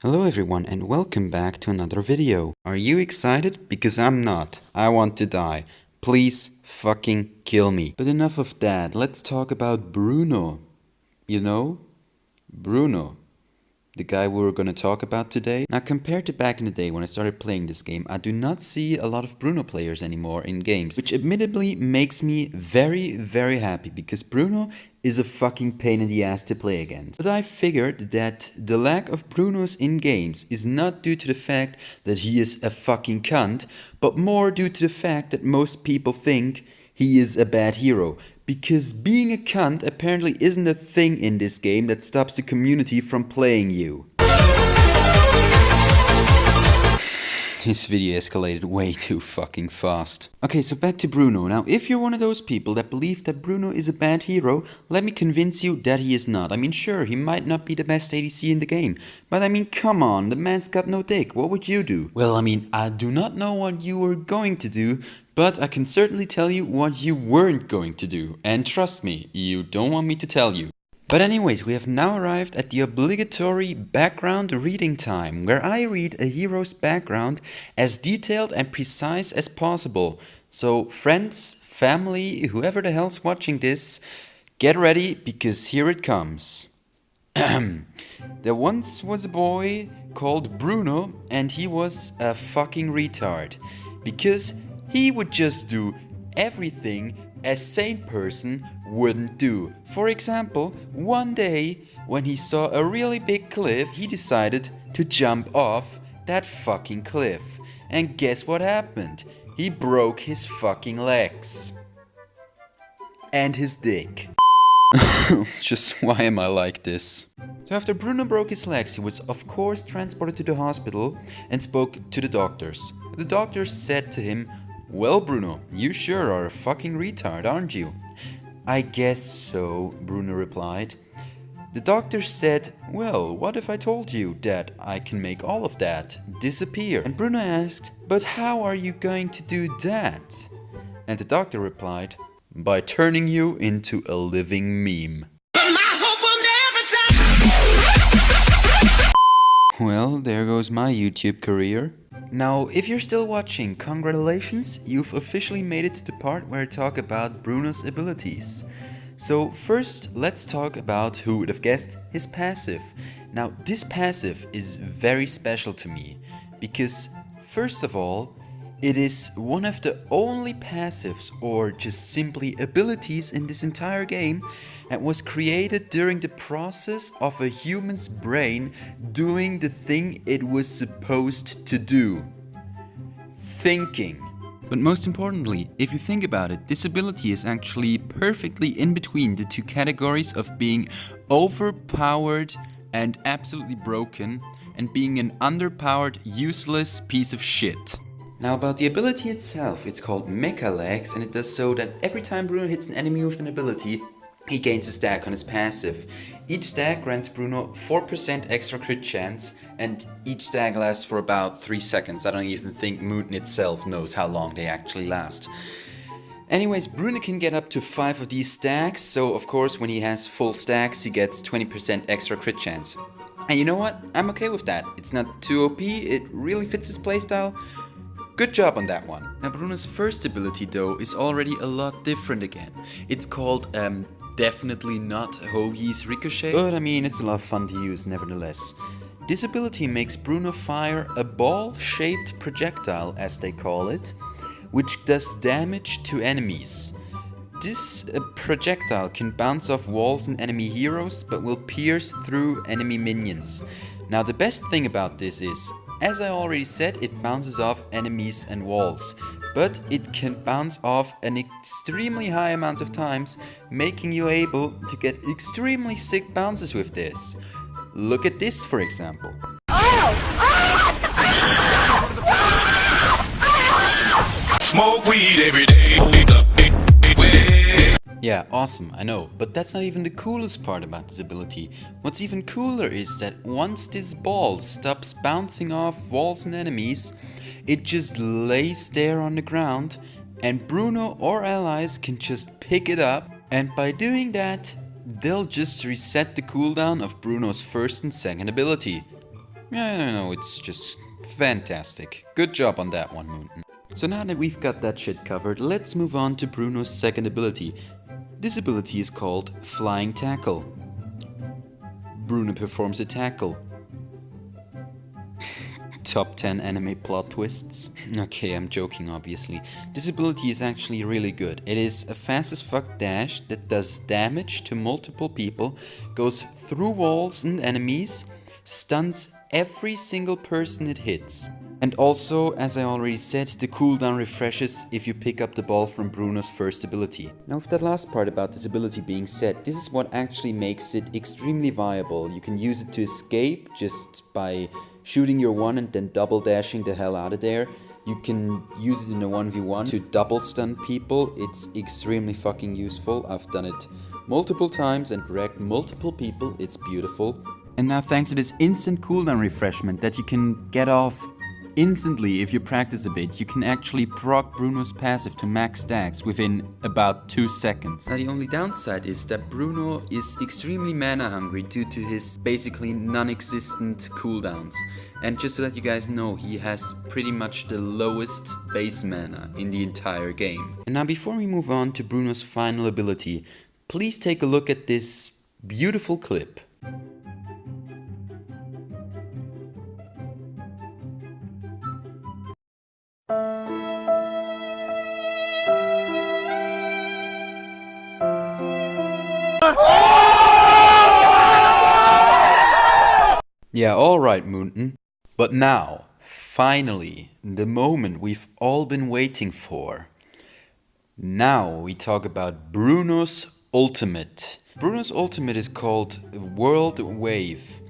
Hello everyone and welcome back to another video. Are you excited? Because I'm not. I want to die. Please fucking kill me. But enough of that. Let's talk about Bruno. You know? Bruno. The guy we were going to talk about today. Now compared to back in the day when I started playing this game, I do not see a lot of Bruno players anymore in games, which admittedly makes me very happy because Bruno is a fucking pain in the ass to play against. But I figured that the lack of Brunos in games is not due to the fact that he is a fucking cunt, but more due to the fact that most people think he is a bad hero. Because being a cunt apparently isn't a thing in this game that stops the community from playing you. This video escalated way too fucking fast. Okay, so back to Bruno. Now, if you're one of those people that believe that Bruno is a bad hero, let me convince you that he is not. I mean, sure, he might not be the best ADC in the game, but I mean, come on, the man's got no dick. What would you do? Well, I mean, I do not know what you were going to do, but I can certainly tell you what you weren't going to do. And trust me, you don't want me to tell you. But anyways, we have now arrived at the obligatory background reading time, where I read a hero's background as detailed and precise as possible. So friends, family, whoever the hell's watching this, get ready because here it comes. There once was a boy called Bruno and he was a fucking retard because he would just do everything a sane person wouldn't do. For example, one day when he saw a really big cliff, he decided to jump off that fucking cliff. And guess what happened? He broke his fucking legs. And his dick. Just why am I like this? So after Bruno broke his legs, he was of course transported to the hospital and spoke to the doctors. The doctors said to him, "Well, Bruno, you sure are a fucking retard, aren't you?" "I guess so," Bruno replied. The doctor said, "Well, what if I told you that I can make all of that disappear?" And Bruno asked, "But how are you going to do that?" And the doctor replied, "By turning you into a living meme." Well, there goes my YouTube career. Now, if you're still watching, congratulations, you've officially made it to the part where I talk about Bruno's abilities. So first, let's talk about, who would have guessed, his passive. Now, this passive is very special to me, because first of all, it is one of the only passives or just simply abilities in this entire game that was created during the process of a human's brain doing the thing it was supposed to do. Thinking. But most importantly, if you think about it, this ability is actually perfectly in between the two categories of being overpowered and absolutely broken and being an underpowered, useless piece of shit. Now about the ability itself, it's called Mecha Legs and it does so that every time Bruno hits an enemy with an ability, he gains a stack on his passive. Each stack grants Bruno 4% extra crit chance and each stack lasts for about 3 seconds. I don't even think Mutant itself knows how long they actually last. Anyways, Bruno can get up to 5 of these stacks, so of course when he has full stacks he gets 20% extra crit chance. And you know what? I'm okay with that. It's not too OP, it really fits his playstyle. Good job on that one. Now Bruno's first ability though is already a lot different again. It's called definitely not Hoagie's Ricochet, but I mean it's a lot of fun to use nevertheless. This ability makes Bruno fire a ball-shaped projectile, as they call it, which does damage to enemies. This projectile can bounce off walls and enemy heroes, but will pierce through enemy minions. Now the best thing about this is, as I already said, it bounces off enemies and walls, but it can bounce off an extremely high amount of times, making you able to get extremely sick bounces with this. Look at this for example. Smoke weed every day. Yeah, awesome, I know, but that's not even the coolest part about this ability. What's even cooler is that once this ball stops bouncing off walls and enemies, it just lays there on the ground and Bruno or allies can just pick it up, and by doing that, they'll just reset the cooldown of Bruno's first and second ability. Yeah, no, it's just fantastic. Good job on that one, Moonton. So now that we've got that shit covered, let's move on to Bruno's second ability. This ability is called Flying Tackle. Bruno performs a tackle. Top 10 anime plot twists. Okay, I'm joking obviously. This ability is actually really good. It is a fast as fuck dash that does damage to multiple people, goes through walls and enemies, stuns every single person it hits. And also, as I already said, the cooldown refreshes if you pick up the ball from Bruno's first ability. Now with that last part about this ability being said, this is what actually makes it extremely viable. You can use it to escape just by shooting your one and then double dashing the hell out of there. You can use it in a 1v1 to double stun people. It's extremely fucking useful. I've done it multiple times and wrecked multiple people. It's beautiful. And now thanks to this instant cooldown refreshment that you can get off instantly if you practice a bit, you can actually proc Bruno's passive to max stacks within about 2 seconds. Now the only downside is that Bruno is extremely mana hungry due to his basically non-existent cooldowns. And just to let you guys know, he has pretty much the lowest base mana in the entire game. And now before we move on to Bruno's final ability, please take a look at this beautiful clip. Yeah, alright, Moonton. But now, finally, the moment we've all been waiting for. Now we talk about Bruno's ultimate. Bruno's ultimate is called World Wave.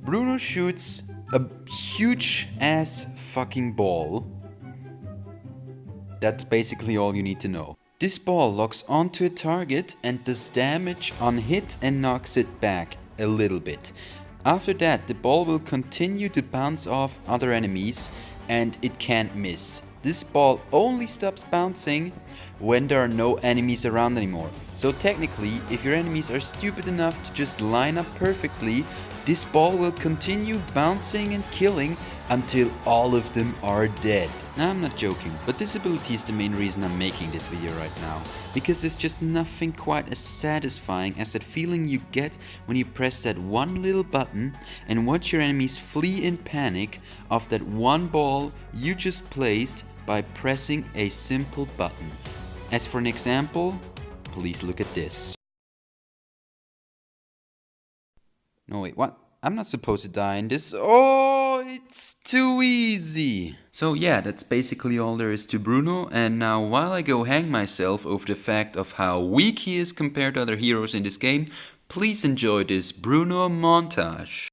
Bruno shoots a huge ass fucking ball. That's basically all you need to know. This ball locks onto a target and does damage on hit and knocks it back a little bit. After that, the ball will continue to bounce off other enemies and it can't miss. This ball only stops bouncing when there are no enemies around anymore. So technically, if your enemies are stupid enough to just line up perfectly, this ball will continue bouncing and killing until all of them are dead. Now I'm not joking, but this ability is the main reason I'm making this video right now. Because there's just nothing quite as satisfying as that feeling you get when you press that one little button and watch your enemies flee in panic of that one ball you just placed by pressing a simple button. As for an example, please look at this. No wait, what? I'm not supposed to die in this. Oh, it's too easy. So yeah, that's basically all there is to Bruno. And now while I go hang myself over the fact of how weak he is compared to other heroes in this game, please enjoy this Bruno montage.